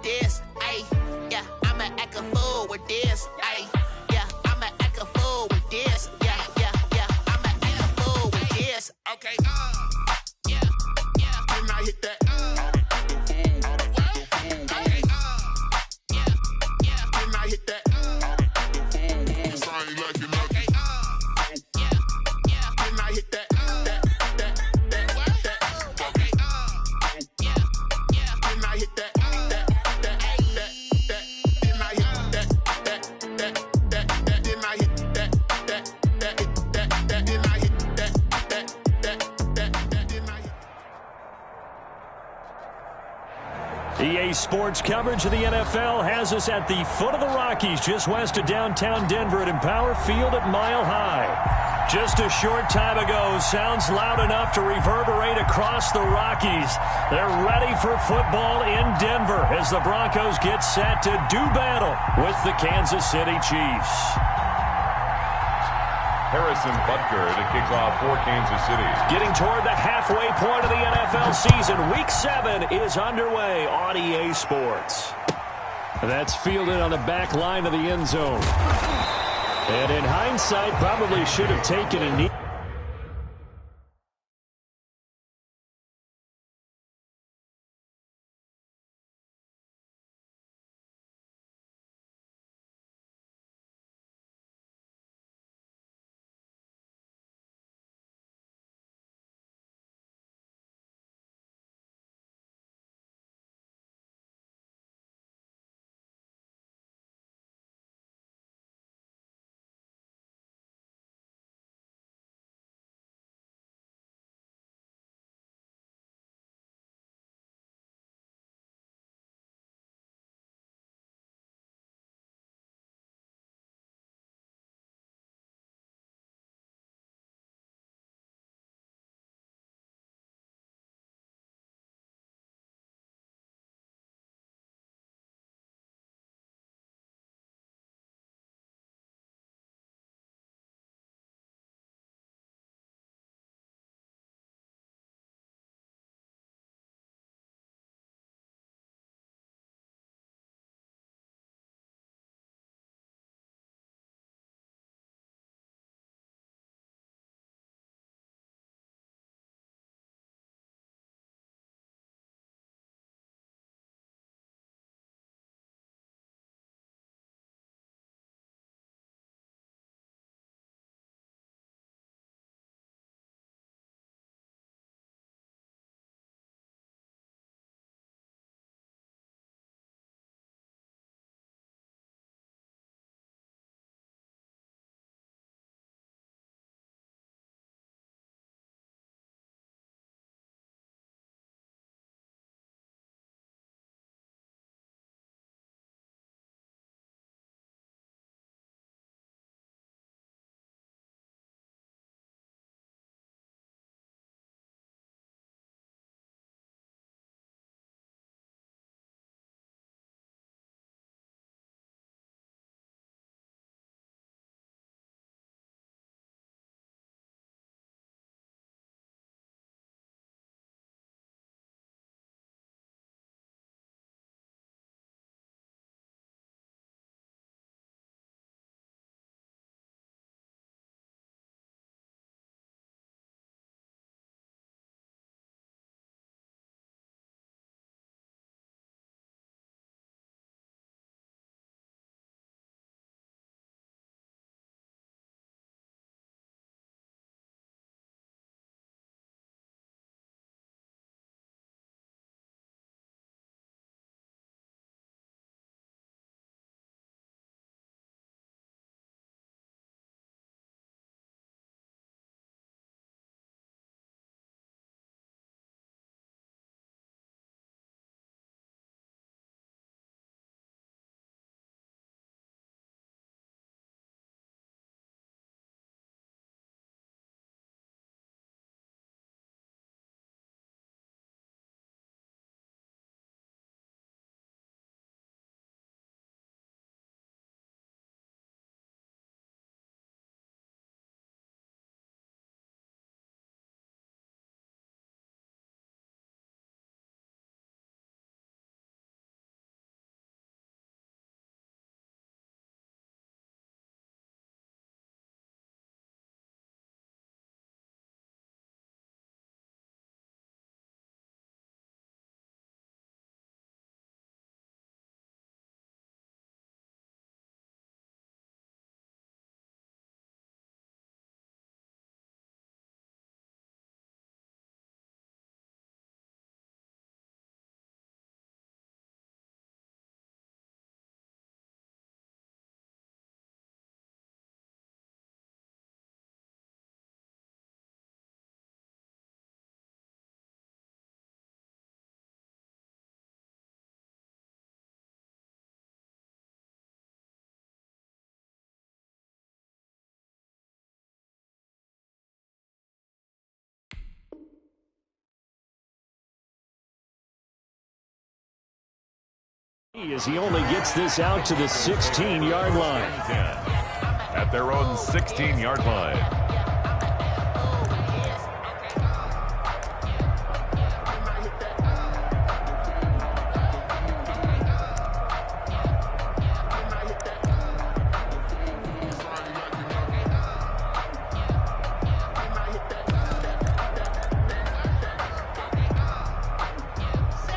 this. Ay, yeah, I'ma act a fool with this. Ay, yeah, I'ma act a fool with this. Yeah, yeah, yeah, I'ma act a fool with this. Okay, yeah, yeah. Then I hit that. Okay, yeah, yeah. Then I hit that. I ain't like it. Okay, yeah, yeah. Then I hit that. EA Sports coverage of the NFL has us at the foot of the Rockies, just west of downtown Denver at Empower Field at Mile High. Just a short time ago, sounds loud enough to reverberate across the Rockies. They're ready for football in Denver as the Broncos get set to do battle with the Kansas City Chiefs. Harrison Butker to kick off for Kansas City. Getting toward the halfway point of the NFL season, Week 7 is underway on EA Sports. That's fielded on the back line of the end zone. And in hindsight, probably should have taken a knee. As he only gets this out to the 16-yard line. At their own 16-yard line.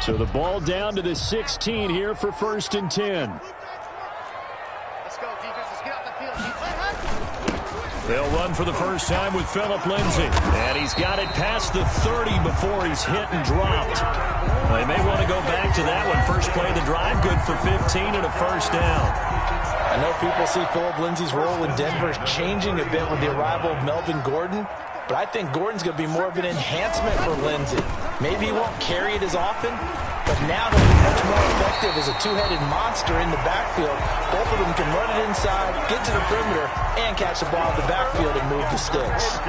So the ball down to the 16 here for 1st and 10. Let's go, defense. Let's get out the field. They'll run for the first time with Phillip Lindsay. And he's got it past the 30 before he's hit and dropped. They may want to go back to that one. First play of the drive, good for 15 and a first down. I know people see Phillip Lindsay's role in Denver changing a bit with the arrival of Melvin Gordon, but I think Gordon's going to be more of an enhancement for Lindsay. Maybe he won't carry it as often, but now he'll be much more effective as a two-headed monster in the backfield. Both of them can run it inside, get to the perimeter, and catch the ball in the backfield and move the sticks.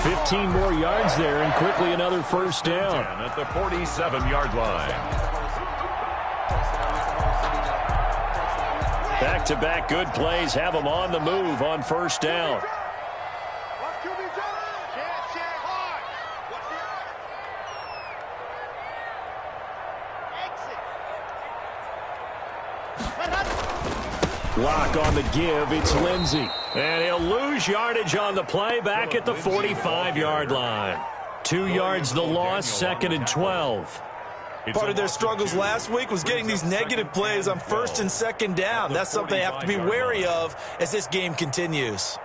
15 more yards there, and quickly another first down. At the 47-yard line. Back-to-back good plays have them on the move on first down. Lock on the give, it's Lindsay. And he'll lose yardage on the play back at the 45-yard line. 2 yards the loss, 2nd and 12. Part of their struggles last week was getting these negative plays on 1st and 2nd down. That's something they have to be wary of as this game continues.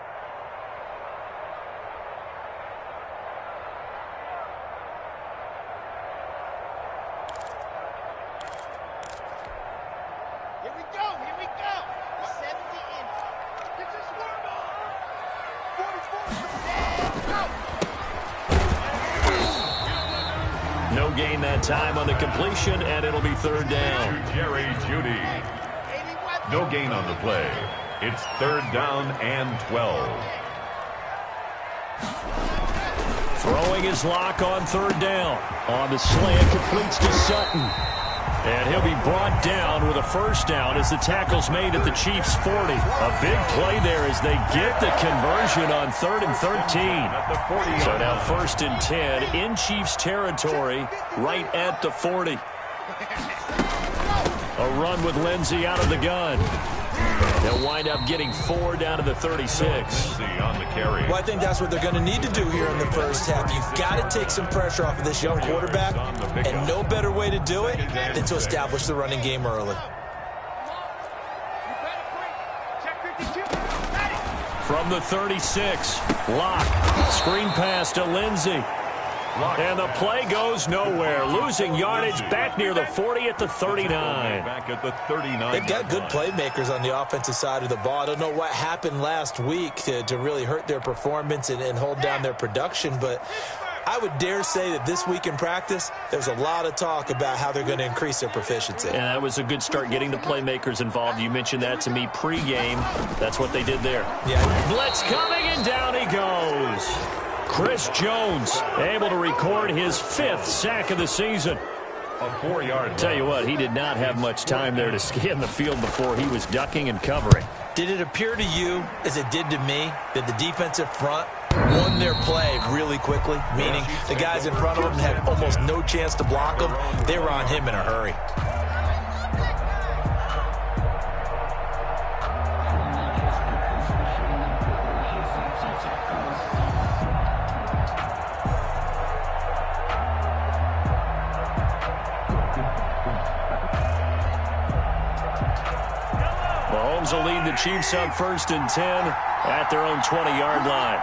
No gain that time on the completion, and it'll be 3rd down. Jerry Jeudy. No gain on the play. It's 3rd down and 12. Throwing his lock on 3rd down. On the slant, completes to Sutton. And he'll be brought down with a first down as the tackle's made at the Chiefs' 40. A big play there as they get the conversion on 3rd and 13. So now 1st and 10 in Chiefs territory right at the 40. A run with Lindsay out of the gun. They'll wind up getting 4 down to the 36. On the carry. Well, I think that's what they're going to need to do here in the first half. You've got to take some pressure off of this young quarterback, and no better way to do it than to establish the running game early. From the 36, Lock, screen pass to Lindsay. And the play goes nowhere. Losing yardage back near the 40 at the 39. Back at the 39. They've got good playmakers on the offensive side of the ball. I don't know what happened last week to really hurt their performance and hold down their production, but I would dare say that this week in practice, there's a lot of talk about how they're going to increase their proficiency. And that was a good start getting the playmakers involved. You mentioned that to me pregame. That's what they did there. Yeah. Blitz coming, and down he goes. Chris Jones able to record his 5th sack of the season. A 4-yard. Tell you what, he did not have much time there to scan the field before he was ducking and covering. Did it appear to you, as it did to me, that the defensive front won their play really quickly? Meaning the guys in front of them had almost no chance to block them. They were on him in a hurry. Mahomes will lead the Chiefs on 1st and 10 at their own 20-yard line.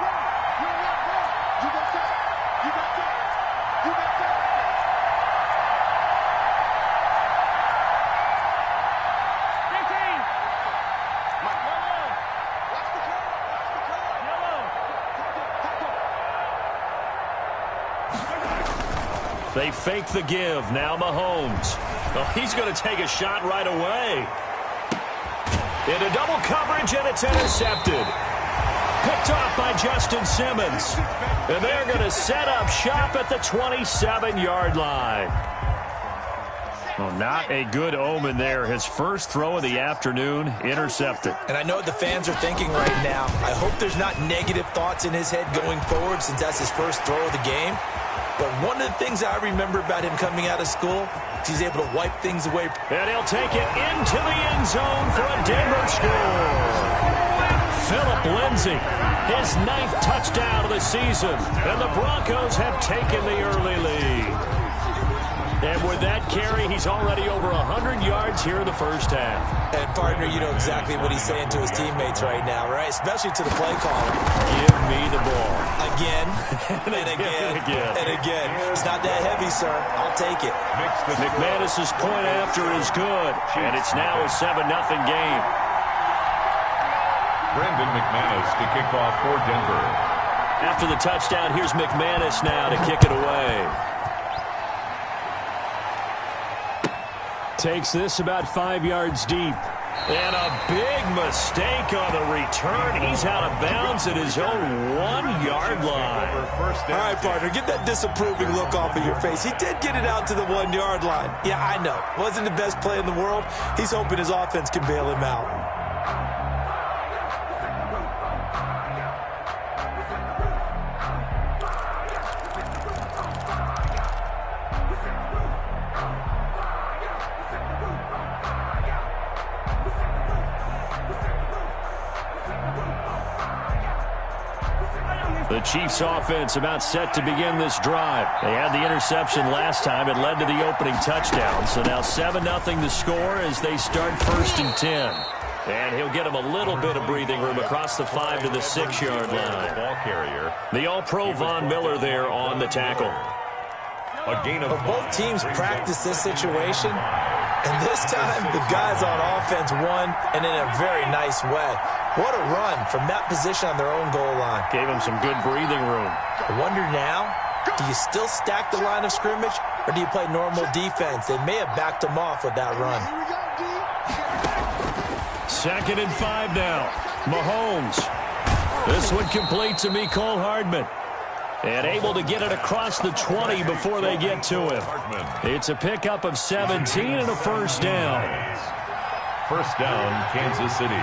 They fake the give. Now Mahomes. Oh, he's going to take a shot right away. Into double coverage, and it's intercepted. Picked off by Justin Simmons. And they're going to set up shop at the 27-yard line. Well, not a good omen there. His first throw of the afternoon intercepted. And I know what the fans are thinking right now. I hope there's not negative thoughts in his head going forward since that's his first throw of the game. But one of the things I remember about him coming out of school is he's able to wipe things away. And he'll take it into the end zone for a Denver score. Phillip Lindsay, his 9th touchdown of the season. And the Broncos have taken the early lead. And with that carry, he's already over 100 yards here in the first half. And, partner, you know exactly what he's saying to his teammates right now, right? Especially to the play caller. Give me the ball. Again, and again, and again. It's not that heavy, sir. I'll take it. McManus's point after is good, and it's now a 7-0 game. Brandon McManus to kick off for Denver. After the touchdown, here's McManus now to kick it away. Takes this about 5 yards deep. And a big mistake on the return. He's out of bounds at his own 1-yard line. All right, partner, get that disapproving look off of your face. He did get it out to the 1-yard line. Yeah, I know. Wasn't the best play in the world. He's hoping his offense can bail him out. The Chiefs offense about set to begin this drive. They had the interception last time. It led to the opening touchdown. So now 7-0 the score as they start 1st and 10. And he'll get him a little bit of breathing room across the 5 to the 6-yard line. Ball carrier. The All-Pro Von Miller there on the tackle. A gain of 5. Both teams practice this situation. And this time, the guys on offense won, and in a very nice way. What a run from that position on their own goal line. Gave him some good breathing room. I wonder now, do you still stack the line of scrimmage, or do you play normal defense? They may have backed him off with that run. 2nd and 5 now. Mahomes. This one complete to Mecole Hardman. And able to get it across the 20 before they get to him. It's a pickup of 17 and a 1st down. 1st down, Kansas City.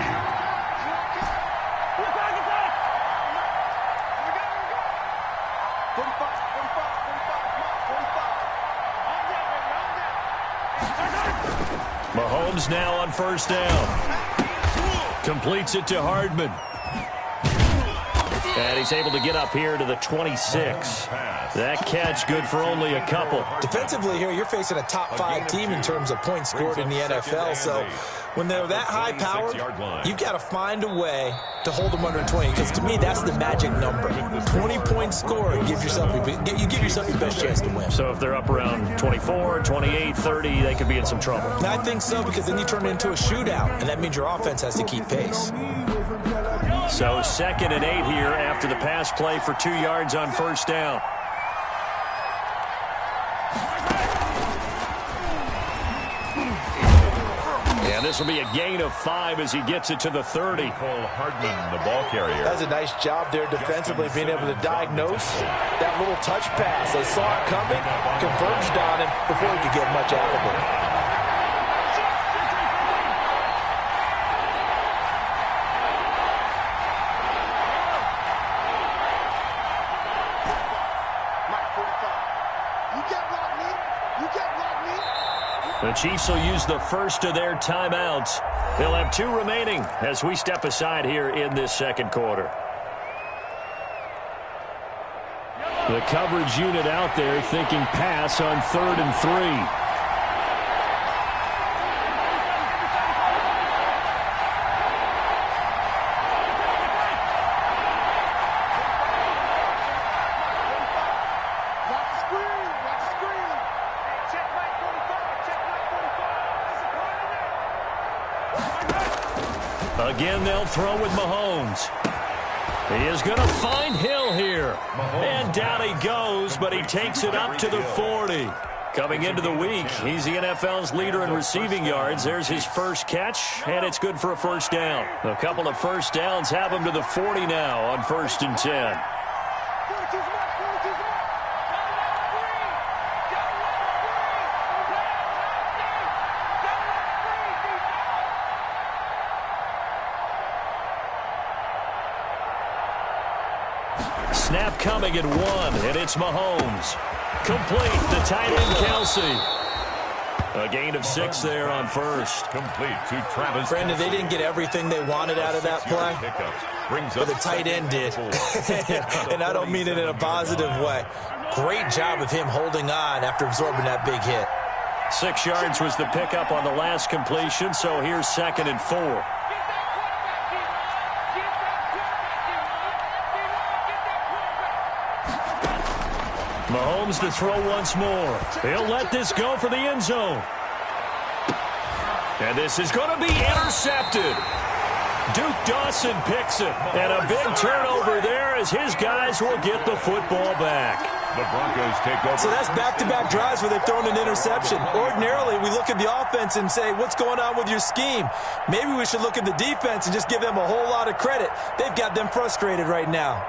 Mahomes now on 1st down. Completes it to Hardman. And he's able to get up here to the 26. That catch good for only a couple. Defensively here, you're facing a top 5 team in terms of points scored in the NFL. So when they're that high powered, you've got to find a way to hold them under 20. Because to me, that's the magic number. 20 points scored, you give yourself your best chance to win. So if they're up around 24, 28, 30, they could be in some trouble. And I think so, because then you turn it into a shootout, and that means your offense has to keep pace. So 2nd and 8 here after the pass play for 2 yards on 1st down. And this will be a gain of 5 as he gets it to the 30. Mecole Hardman, the ball carrier. That's a nice job there defensively, being able to diagnose that little touch pass. They saw it coming, converged on him before he could get much out of it. The Chiefs will use the first of their timeouts. They'll have 2 remaining as we step aside here in this 2nd quarter. The coverage unit out there thinking pass on 3rd and 3. Again, they'll throw with Mahomes. He is going to find Hill here. And down he goes, but he takes it up to the 40. Coming into the week, he's the NFL's leader in receiving yards. There's his first catch, and it's good for a 1st down. A couple of 1st downs have him to the 40 now on 1st and 10. Snap coming at 1, and it's Mahomes. Complete, the tight end Kelsey. A gain of 6 there on first. Complete to Travis. Brandon, they didn't get everything they wanted out of that play, but the tight end did. And I don't mean it in a positive way. Great job of him holding on after absorbing that big hit. 6 yards was the pickup on the last completion, so here's 2nd and 4. Mahomes to throw once more. He'll let this go for the end zone. And this is going to be intercepted. Duke Dawson picks it. And a big turnover there as his guys will get the football back. The Broncos take over. So that's back-to-back drives where they've thrown an interception. Ordinarily, we look at the offense and say, what's going on with your scheme? Maybe we should look at the defense and just give them a whole lot of credit. They've got them frustrated right now.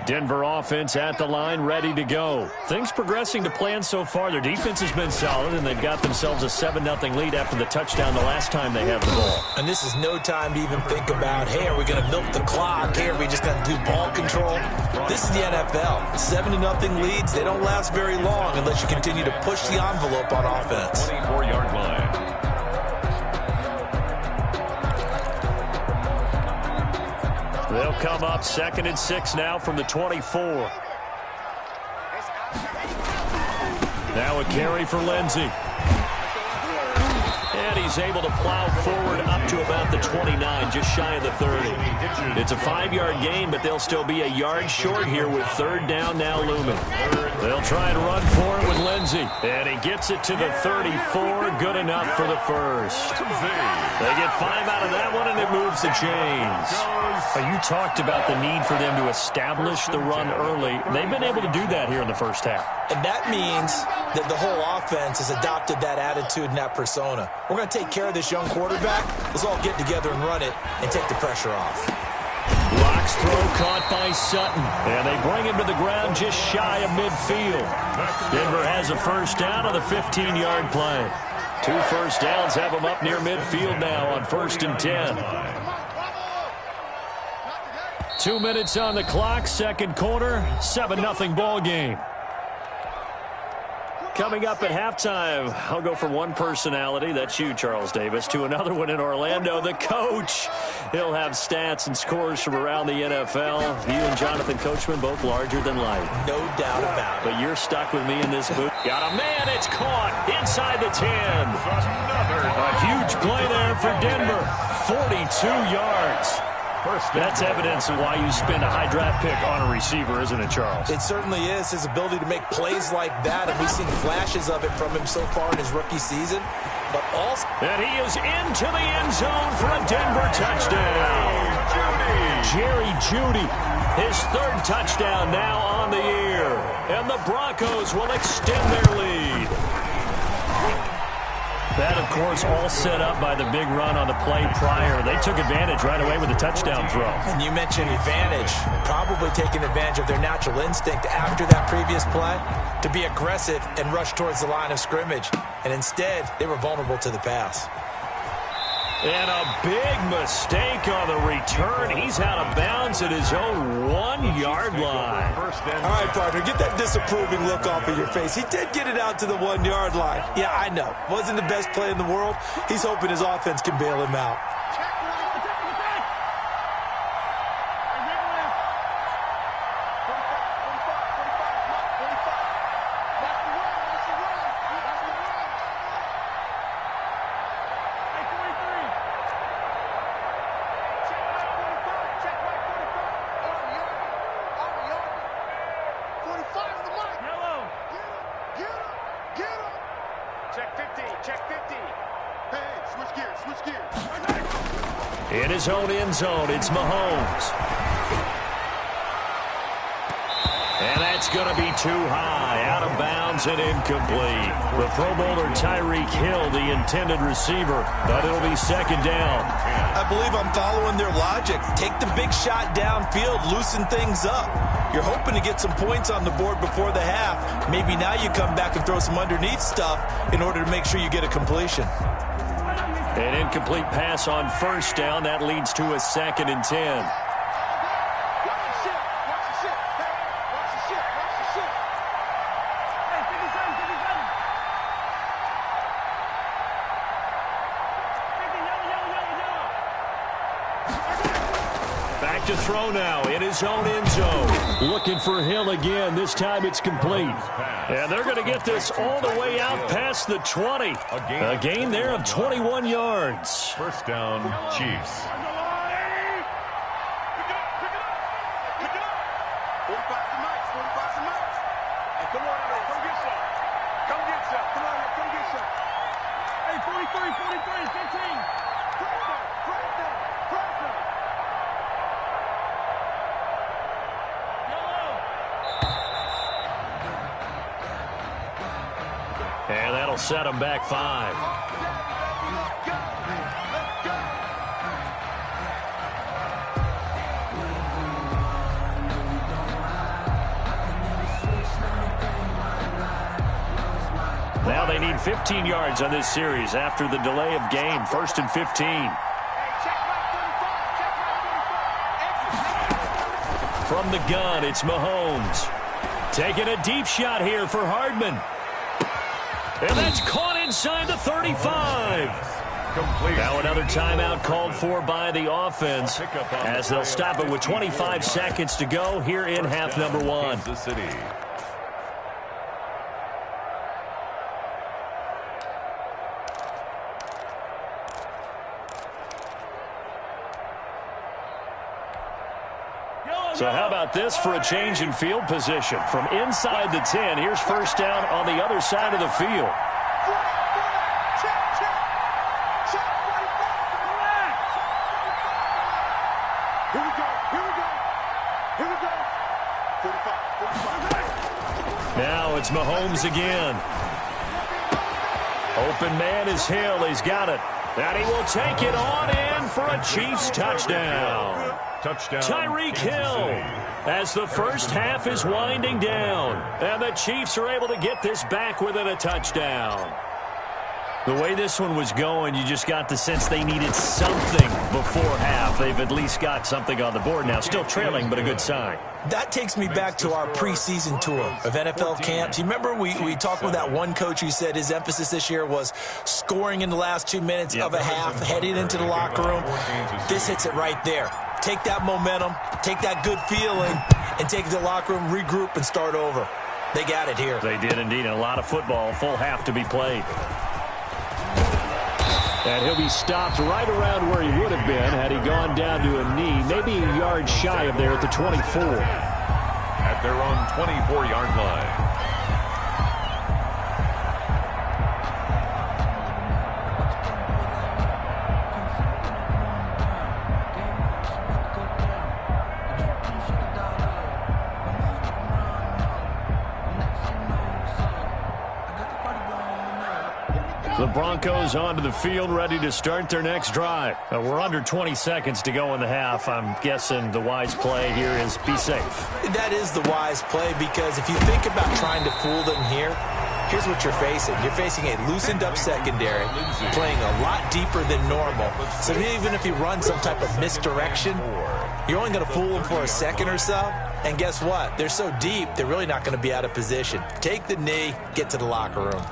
Denver offense at the line, ready to go. Things progressing to plan so far. Their defense has been solid, and they've got themselves a 7-0 lead after the touchdown the last time they have the ball. And this is no time to even think about, hey, are we going to milk the clock? Hey, are we just going to do ball control? This is the NFL. 7-0 leads, they don't last very long unless you continue to push the envelope on offense. 24-yard line. They'll come up 2nd and 6 now from the 24. Now a carry for Lindsey. And he's able to plow forward up to about the 29, just shy of the 30. It's a 5-yard gain, but they'll still be a yard short here with 3rd down now looming. They'll try and run for it with Lindsey. And he gets it to the 34, good enough for the first. They get 5 out of that one, and it moves the chains. You talked about the need for them to establish the run early. They've been able to do that here in the first half. And that means that the whole offense has adopted that attitude and that persona. We're going to take care of this young quarterback. Let's all get together and run it and take the pressure off. Locks throw caught by Sutton. And they bring him to the ground just shy of midfield. Denver has a first down on the 15-yard play. 2 first downs have them up near midfield now on 1st and 10. 2 minutes on the clock, 2nd quarter, 7-0 ball game. Coming up at halftime, I'll go from one personality, that's you, Charles Davis, to another one in Orlando, the coach. He'll have stats and scores from around the NFL. You and Jonathan Coachman, both larger than life. No doubt about it. But you're stuck with me in this booth. Got a man, it's caught inside the 10. A huge play there for Denver, 42 yards. That's evidence of why you spend a high draft pick on a receiver, isn't it, Charles? It certainly is. His ability to make plays like that, and we've seen flashes of it from him so far in his rookie season. But also, and he is into the end zone for a Denver touchdown. Jerry Jeudy, his 3rd touchdown now on the year. And the Broncos will extend their lead. That, of course, all set up by the big run on the play prior. They took advantage right away with the touchdown throw. And you mentioned advantage, probably taking advantage of their natural instinct after that previous play to be aggressive and rush towards the line of scrimmage. And instead, they were vulnerable to the pass. And a big mistake on the return. He's out of bounds at his own 1-yard line. All right, partner, get that disapproving look off of your face. He did get it out to the 1-yard line. Yeah, I know. Wasn't the best play in the world. He's hoping his offense can bail him out. In his own end zone, it's Mahomes. And that's going to be too high, out of bounds and incomplete. The Pro Bowler Tyreek Hill, the intended receiver, but it'll be 2nd down. I believe I'm following their logic. Take the big shot downfield, loosen things up. You're hoping to get some points on the board before the half. Maybe now you come back and throw some underneath stuff in order to make sure you get a completion. An incomplete pass on first down. That leads to a 2nd and 10. Back to throw now in his own end zone. Looking for Hill again. This time it's complete. And they're going to get this all the way out past the 20. A gain there of 21 yards. First down, Chiefs. And that'll set them back 5. Now they need 15 yards on this series after the delay of game. 1st and 15. From the gun, it's Mahomes. Taking a deep shot here for Hardman. And that's caught inside the 35. Now another timeout called for by the offense as they'll stop it with 25 seconds to go here in half number 1. So how about this for a change in field position? From inside the 10, here's first down on the other side of the field. Now it's Mahomes again. Open man is Hill. He's got it. And he will take it on in for a Chiefs touchdown. Tyreek Hill as the first half is winding down. And the Chiefs are able to get this back within a touchdown. The way this one was going, you just got the sense they needed something before half. They've at least got something on the board now. Still trailing, but a good sign. That takes me back to our preseason tour of NFL camps. You remember we talked with that one coach who said his emphasis this year was scoring in the last 2 minutes of a half, heading into the locker room. This hits it right there. Take that momentum, take that good feeling, and take it to the locker room, regroup, and start over. They got it here. They did indeed. And a lot of football, full half to be played. And he'll be stopped right around where he would have been had he gone down to a knee, maybe a yard shy of there at the 24. At their own 24-yard line. The Broncos onto the field, ready to start their next drive. We're under 20 seconds to go in the half. I'm guessing the wise play here is be safe. That is the wise play, because if you think about trying to fool them here, here's what you're facing. You're facing a loosened-up secondary, playing a lot deeper than normal. So even if you run some type of misdirection, you're only going to fool them for a second or so. And guess what? They're so deep, they're really not going to be out of position. Take the knee, get to the locker room.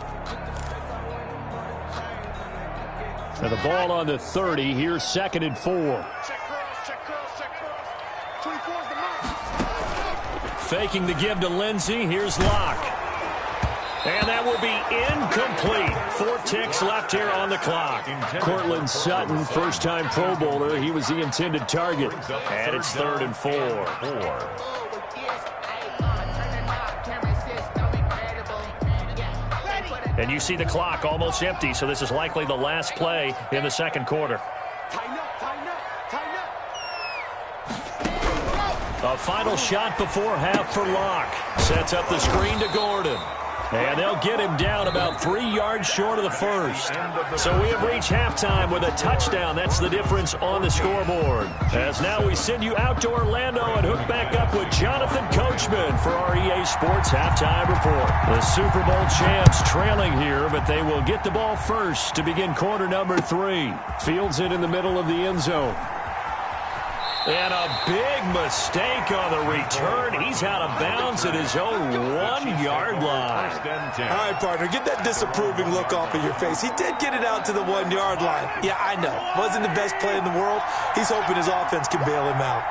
Now the ball on the 30. Here's 2nd and 4. Check cross. 24's the mark. Faking the give to Lindsey. Here's Locke. And that will be incomplete. 4 ticks left here on the clock. Cortland Sutton, first-time Pro Bowler. He was the intended target. And it's 3rd and 4. And you see the clock almost empty, so this is likely the last play in the second quarter. A final shot before half for Locke. Sets up the screen to Gordon. And they'll get him down about 3 yards short of the first. So we have reached halftime with a touchdown. That's the difference on the scoreboard. As now we send you out to Orlando and hook back up with Jonathan Coachman for our EA Sports Halftime Report. The Super Bowl champs trailing here, but they will get the ball first to begin quarter number 3. Fields it in the middle of the end zone. And a big mistake on the return. He's out of bounds at his own 1-yard line. All right, partner, get that disapproving look off of your face. He did get it out to the 1-yard line. Yeah, I know. Wasn't the best play in the world. He's hoping his offense can bail him out.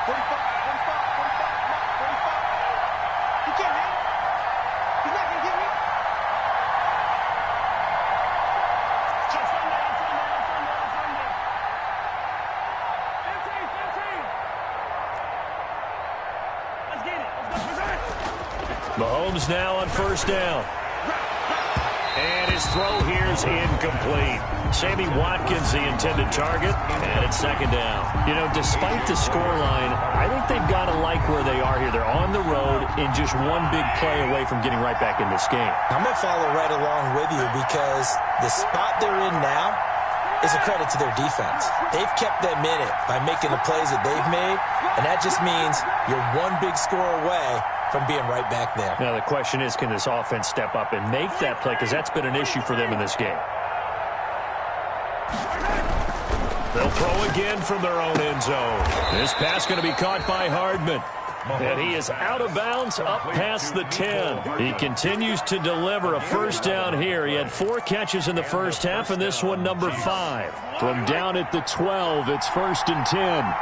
45, 45. He can't hit. He's not going to get me. Mahomes now on first down. And his throw here is incomplete. Sammy Watkins, the intended target, and it's second down. You know, despite the scoreline, I think they've got to like where they are here. They're on the road and just one big play away from getting right back in this game. I'm going to follow right along with you because the spot they're in now is a credit to their defense. They've kept them in it by making the plays that they've made, and that just means you're one big score away from being right back there. Now the question is, can this offense step up and make that play? Because that's been an issue for them in this game. They'll throw again from their own end zone. This pass going to be caught by Hardman. And he is out of bounds up past the 10. He continues to deliver a first down here. He had 4 catches in the first half, and this one number 5. From down at the 12, it's 1st and 10.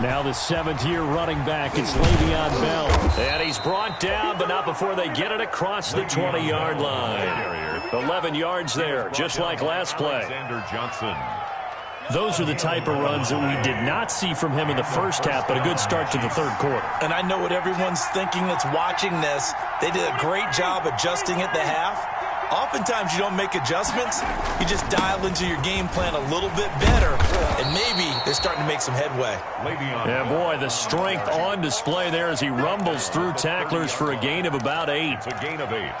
Now the 7th-year running back, it's Le'Veon Bell. And he's brought down, but not before they get it across the 20-yard line. 11 yards there, just like last play. Those are the type of runs that we did not see from him in the first half, but a good start to the third quarter. And I know what everyone's thinking that's watching this. They did a great job adjusting at the half. Oftentimes you don't make adjustments. You just dial into your game plan a little bit better, and maybe they're starting to make some headway. Yeah, boy, the strength on display there as he rumbles through tacklers for a gain of about 8. It's a gain of 8.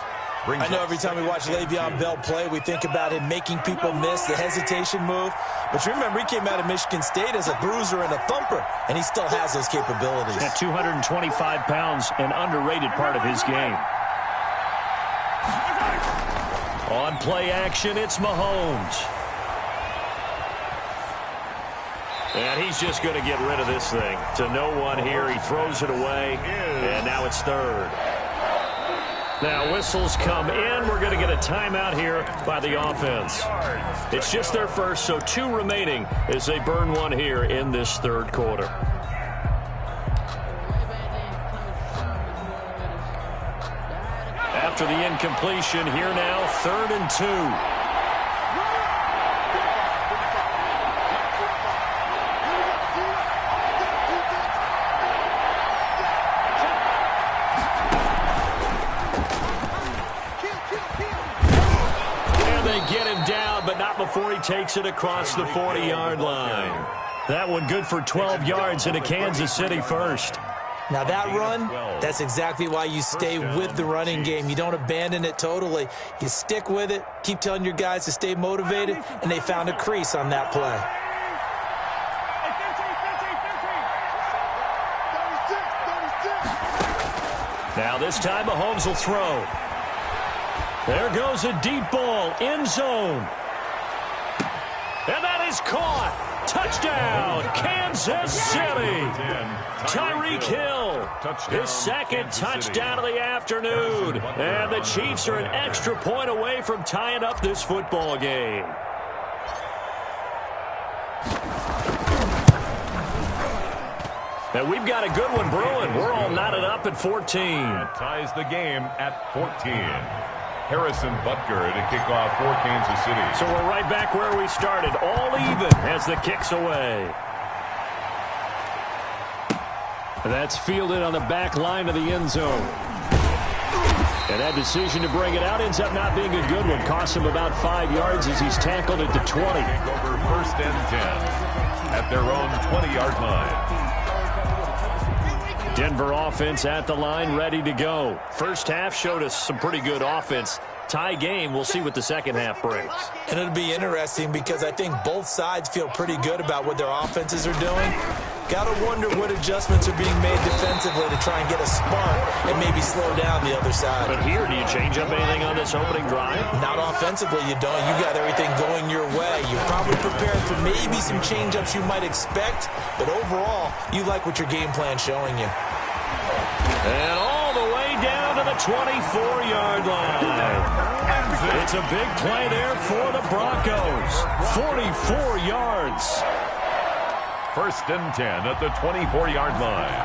I know every time we watch Le'Veon Bell play, we think about him making people miss the hesitation move. But you remember, he came out of Michigan State as a bruiser and a thumper, and he still has those capabilities. At 225 pounds, an underrated part of his game. On play action, it's Mahomes. And he's just going to get rid of this thing. To no one here, he throws it away, and now it's 3rd. Now whistles come in. We're going to get a timeout here by the offense. It's just their first, so 2 remaining as they burn one here in this third quarter. After the incompletion, here now, 3rd and 2. And they get him down, but not before he takes it across the 40-yard line. That one good for 12 yards in a Kansas City first. Now that run, that's exactly why you stay with the running game. You don't abandon it totally. You stick with it, keep telling your guys to stay motivated, and they found a crease on that play. Now this time Mahomes will throw. There goes a deep ball, end zone. And that is caught. Touchdown, Kansas City. Tyreek Hill, his 2nd touchdown of the afternoon. And the Chiefs are an extra point away from tying up this football game. And we've got a good one brewing. We're all knotted up at 14. That ties the game at 14. Harrison Butker to kick off for Kansas City. So we're right back where we started, all even as the kick's away. That's fielded on the back line of the end zone. And that decision to bring it out ends up not being a good one. Costs him about 5 yards as he's tackled at the 20. Over 1st and 10 at their own 20-yard line. Denver offense at the line, ready to go. First half showed us some pretty good offense. Tie game, we'll see what the second half brings. And it'll be interesting because I think both sides feel pretty good about what their offenses are doing. Got to wonder what adjustments are being made defensively to try and get a spark and maybe slow down the other side. But here, do you change up anything on this opening drive? Not offensively, you don't. You got everything going your way. You're probably prepared for maybe some change-ups you might expect, but overall, you like what your game plan's showing you. And all the way down to the 24-yard line. It's a big play there for the Broncos. 44 yards. 1st and 10 at the 24-yard line.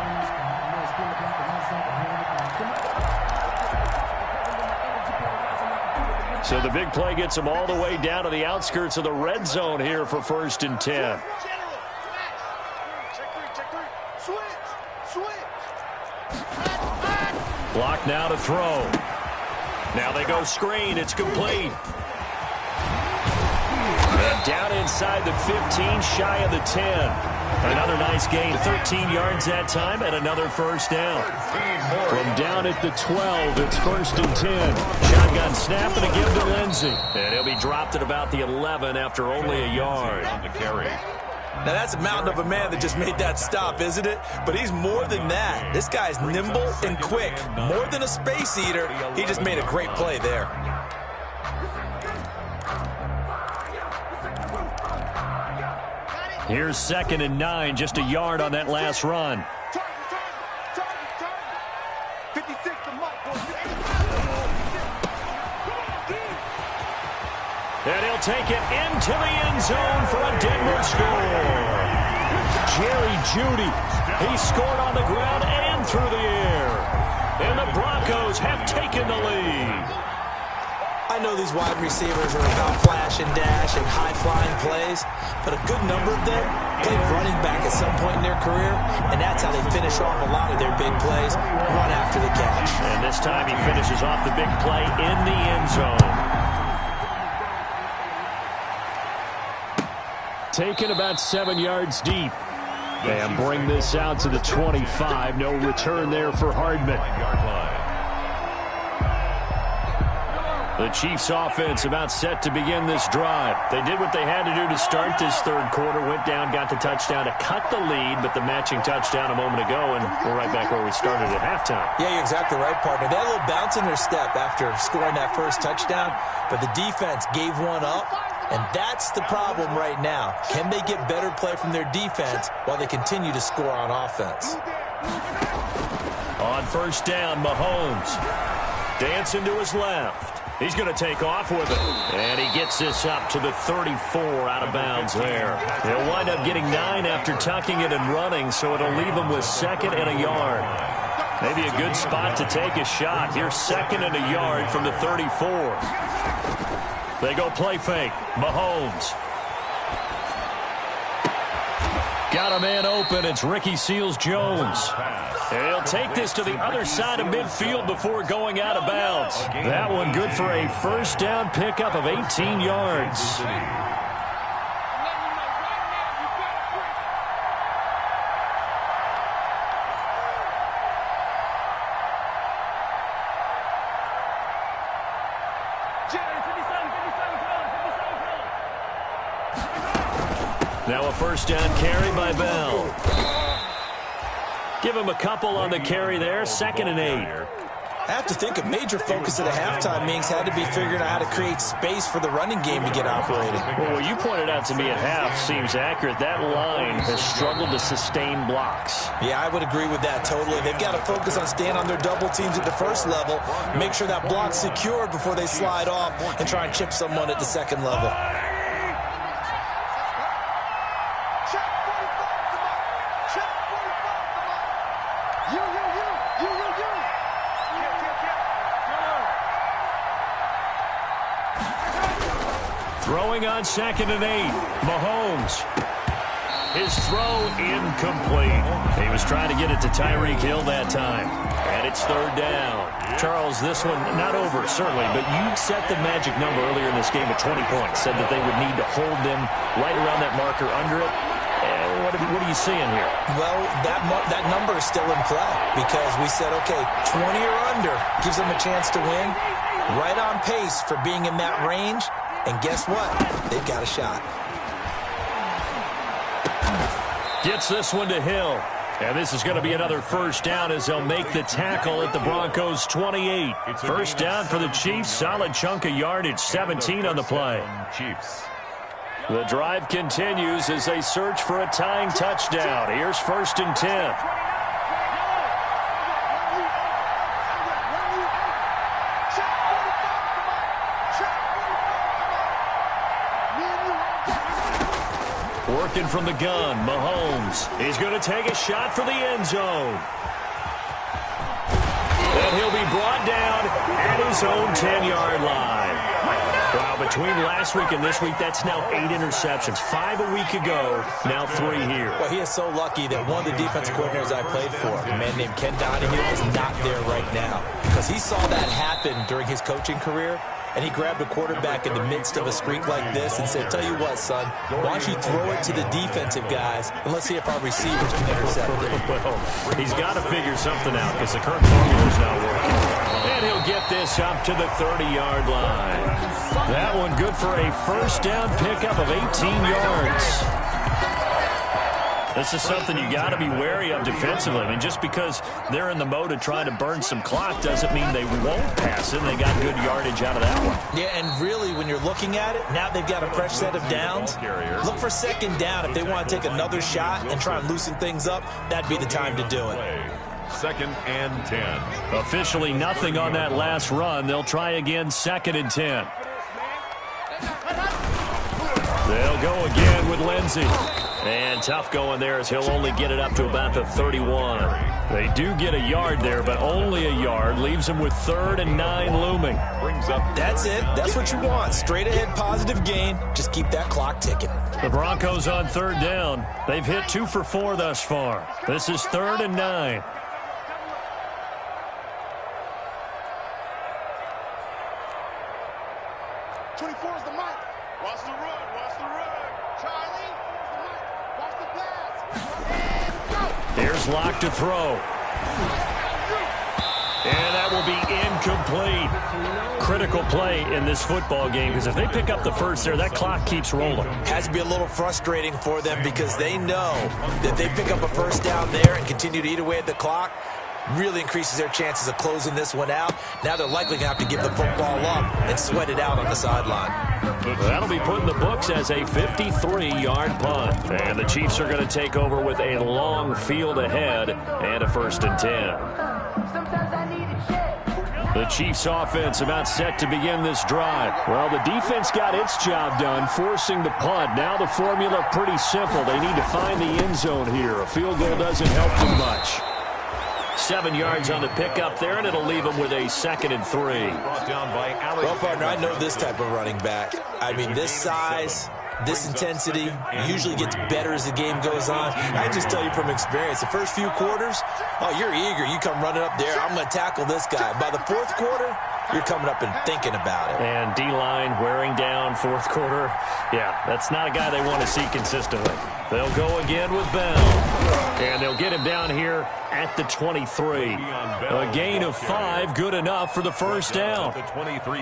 So the big play gets them all the way down to the outskirts of the red zone here for 1st and 10. Block now to throw. Now they go screen. It's complete. And down inside the 15, shy of the 10. Another nice gain, 13 yards that time, and another first down. From down at the 12, it's 1st and 10. Shotgun snap and a give to Lindsey. And he'll be dropped at about the 11 after only a yard. On the carry. Now, that's a mountain of a man that just made that stop, isn't it? But he's more than that. This guy's nimble and quick. More than a space eater, he just made a great play there. Here's 2nd and 9, just a yard on that last run. And he'll take it into the end zone for a Denver score. Jerry Jeudy, he scored on the ground and through the air. And the Broncos have taken the lead. I know these wide receivers are about flash and dash and high-flying plays, but a good number of them played running back at some point in their career, and that's how they finish off a lot of their big plays, run after the catch. And this time he finishes off the big play in the end zone. Taken about 7 yards deep. And bring this out to the 25. No return there for Hardman. The Chiefs offense about set to begin this drive. They did what they had to do to start this third quarter. Went down, got the touchdown to cut the lead, but the matching touchdown a moment ago, and we're right back where we started at halftime. Yeah, you're exactly right, partner. They had a little bounce in their step after scoring that first touchdown, but the defense gave one up, and that's the problem right now. Can they get better play from their defense while they continue to score on offense? On first down, Mahomes dancing to his left. He's going to take off with it. And he gets this up to the 34 out of bounds there. He'll wind up getting 9 after tucking it and running, so it'll leave him with 2nd and a yard. Maybe a good spot to take a shot. Here's 2nd and a yard from the 34. They go play fake. Mahomes. Got a man open. It's Ricky Seals-Jones. He'll take this to the other side of midfield before going out of bounds. That one good for a first down pickup of 18 yards. Now a first down carry by Bell. Give him a couple on the carry there. 2nd and 8. I have to think a major focus of the halftime meetings had to be figuring out how to create space for the running game to get operated. Well, what you pointed out to me at half seems accurate. That line has struggled to sustain blocks. Yeah, I would agree with that totally. They've got to focus on staying on their double teams at the first level, make sure that block's secured before they slide off and try and chip someone at the second level. Throwing on 2nd and 8. Mahomes. His throw incomplete. He was trying to get it to Tyreek Hill that time. And it's third down. Charles, this one not over, certainly, but you set the magic number earlier in this game at 20 points. Said that they would need to hold them right around that marker under it. And what are you seeing here? Well, that number is still in play because we said, okay, 20 or under gives them a chance to win. Right on pace for being in that range. And guess what? They've got a shot. Gets this one to Hill. And this is going to be another first down as they'll make the tackle at the Broncos' 28. First down for the Chiefs. Solid chunk of yardage, 17 on the play. Chiefs. The drive continues as they search for a tying touchdown. Here's first and 10. Working from the gun, Mahomes. He's going to take a shot for the end zone. And he'll be brought down at his own 10-yard line. Wow, between last week and this week, that's now 8 interceptions. 5 a week ago, now 3 here. Well, he is so lucky that one of the defense coordinators I played for, a man named Ken Donahue, is not there right now. Because he saw that happen during his coaching career, and he grabbed a quarterback in the midst of a streak like this and said, tell you what, son, why don't you throw it to the defensive guys, and let's see if our receivers can intercept it. Well, he's got to figure something out because the current formula's not working. And he'll get this up to the 30-yard line. That one good for a first down pickup of 18 yards. This is something you got to be wary of defensively. I mean, just because they're in the mode of trying to burn some clock doesn't mean they won't pass it. They got good yardage out of that one. Yeah, and really, when you're looking at it, now they've got a fresh set of downs. Look for second down. If they want to take another shot and try and loosen things up, that'd be the time to do it. Second and 10. Officially nothing on that last run. They'll try again, second and 10. They'll go again with Lindsey. And tough going there as he'll only get it up to about the 31. They do get a yard there, but only a yard. Leaves them with 3rd and 9 looming. Brings up. That's it. That's what you want. Straight ahead positive gain. Just keep that clock ticking. The Broncos on 3rd down. They've hit 2 for 4 thus far. This is 3rd and 9. Here's Locke to throw. And that will be incomplete. Critical play in this football game because if they pick up the first there, that clock keeps rolling. Has to be a little frustrating for them because they know that they pick up a first down there and continue to eat away at the clock. Really increases their chances of closing this one out. Now they're likely going to have to give the football up and sweat it out on the sideline. That'll be put in the books as a 53-yard punt. And the Chiefs are going to take over with a long field ahead and a 1st and 10. The Chiefs offense about set to begin this drive. Well, the defense got its job done, forcing the punt. Now the formula pretty simple. They need to find the end zone here. A field goal doesn't help them much. 7 yards on the pickup there, and it'll leave them with a 2nd and 3. Well, partner, I know this type of running back. I mean, this size, this intensity usually gets better as the game goes on. I just tell you from experience, the first few quarters, oh, you're eager. You come running up there. I'm going to tackle this guy. By the 4th quarter, you're coming up and thinking about it. And D-line wearing down 4th quarter. Yeah, that's not a guy they want to see consistently. They'll go again with Bell. And they'll get him down here at the 23. A gain of 5, good enough for the first down.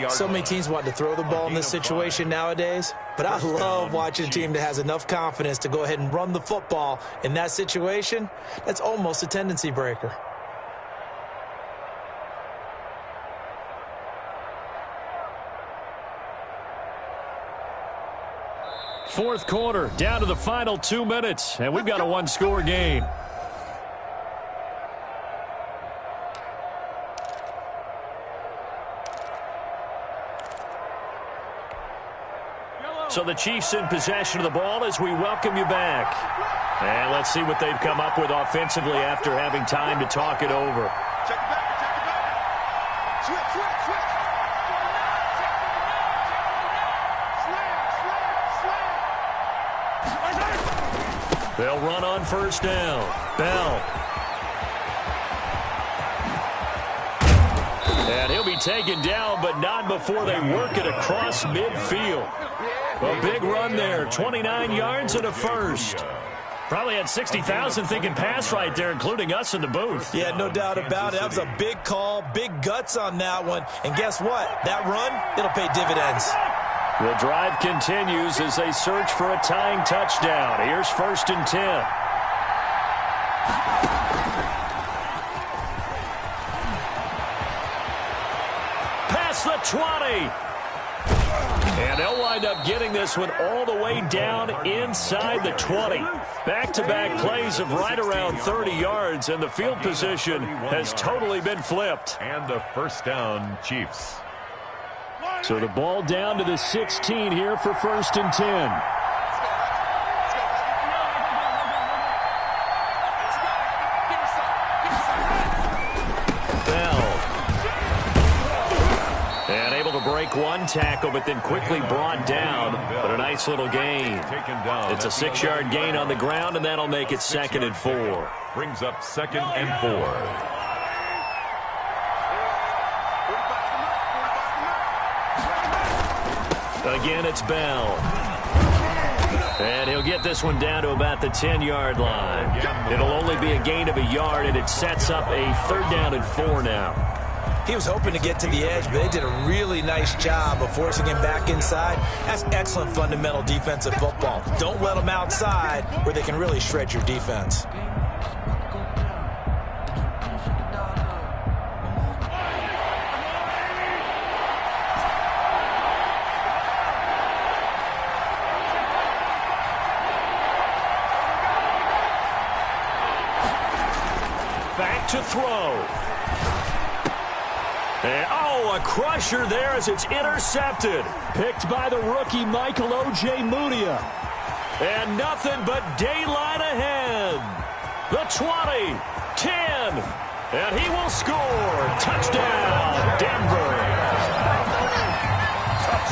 So many teams want to throw the ball in this situation nowadays, but I love watching a team that has enough confidence to go ahead and run the football in that situation. That's almost a tendency breaker. Fourth quarter, down to the final 2 minutes, and we've got a 1-score game. So the Chiefs in possession of the ball as we welcome you back. And let's see what they've come up with offensively after having time to talk it over. Check it back, check it back. Switch, switch, switch. They'll run on first down. Bell. And he'll be taken down, but not before they work it across midfield. A big run there, 29 yards and a first. Probably had 60,000 thinking pass right there, including us in the booth. Yeah, no doubt about it. That was a big call, big guts on that one. And guess what? That run, it'll pay dividends. The drive continues as they search for a tying touchdown. Here's 1st and 10. Past the 20. And they'll wind up getting this one all the way down inside the 20. Back-to-back plays of right around 30 yards, and the field position has totally been flipped. And a first down, Chiefs. So the ball down to the 16 here for 1st and 10. Break one tackle, but then quickly brought down. But a nice little gain. It's a 6-yard gain on the ground, and that'll make it 2nd and 4. Brings up 2nd and 4. Again, it's Bell. And he'll get this one down to about the 10-yard line. It'll only be a gain of a yard, and it sets up a 3rd down and 4 now. He was hoping to get to the edge, but they did a really nice job of forcing him back inside. That's excellent fundamental defensive football. Don't let them outside where they can really shred your defense. Back to throw. And, a crusher there as it's intercepted. Picked by the rookie Michael Ojemudia. And nothing but daylight ahead. The 20, 10, and he will score. Touchdown, Denver.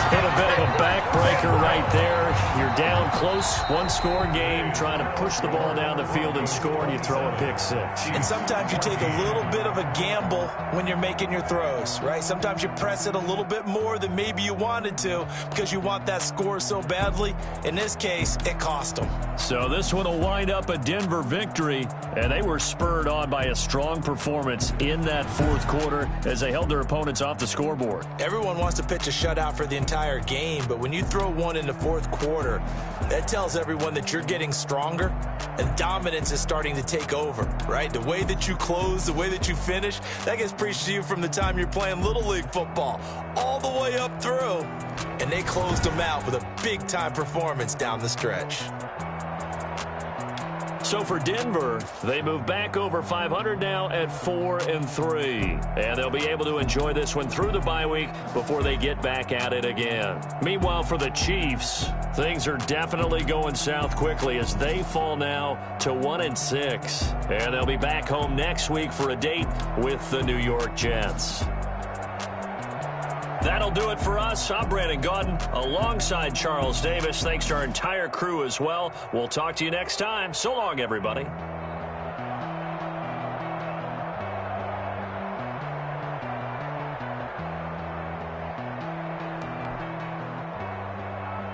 Hit a bit of a backbreaker right there. You're down close, one-score game, trying to push the ball down the field and score, and you throw a pick six. And sometimes you take a little bit of a gamble when you're making your throws, right? Sometimes you press it a little bit more than maybe you wanted to because you want that score so badly. In this case, it cost them. So this one will wind up a Denver victory, and they were spurred on by a strong performance in that 4th quarter as they held their opponents off the scoreboard. Everyone wants to pitch a shutout for the entire game, but when you throw one in the 4th quarter, that tells everyone that you're getting stronger and dominance is starting to take over, right? The way that you close, the way that you finish, that gets preached to you from the time you're playing Little League football all the way up through, and they closed them out with a big-time performance down the stretch. So for Denver, they move back over 500 now at 4-3. And they'll be able to enjoy this one through the bye week before they get back at it again. Meanwhile, for the Chiefs, things are definitely going south quickly as they fall now to 1-6. And they'll be back home next week for a date with the New York Jets. That'll do it for us. I'm Brandon Gaudin alongside Charles Davis. Thanks to our entire crew as well. We'll talk to you next time. So long, everybody.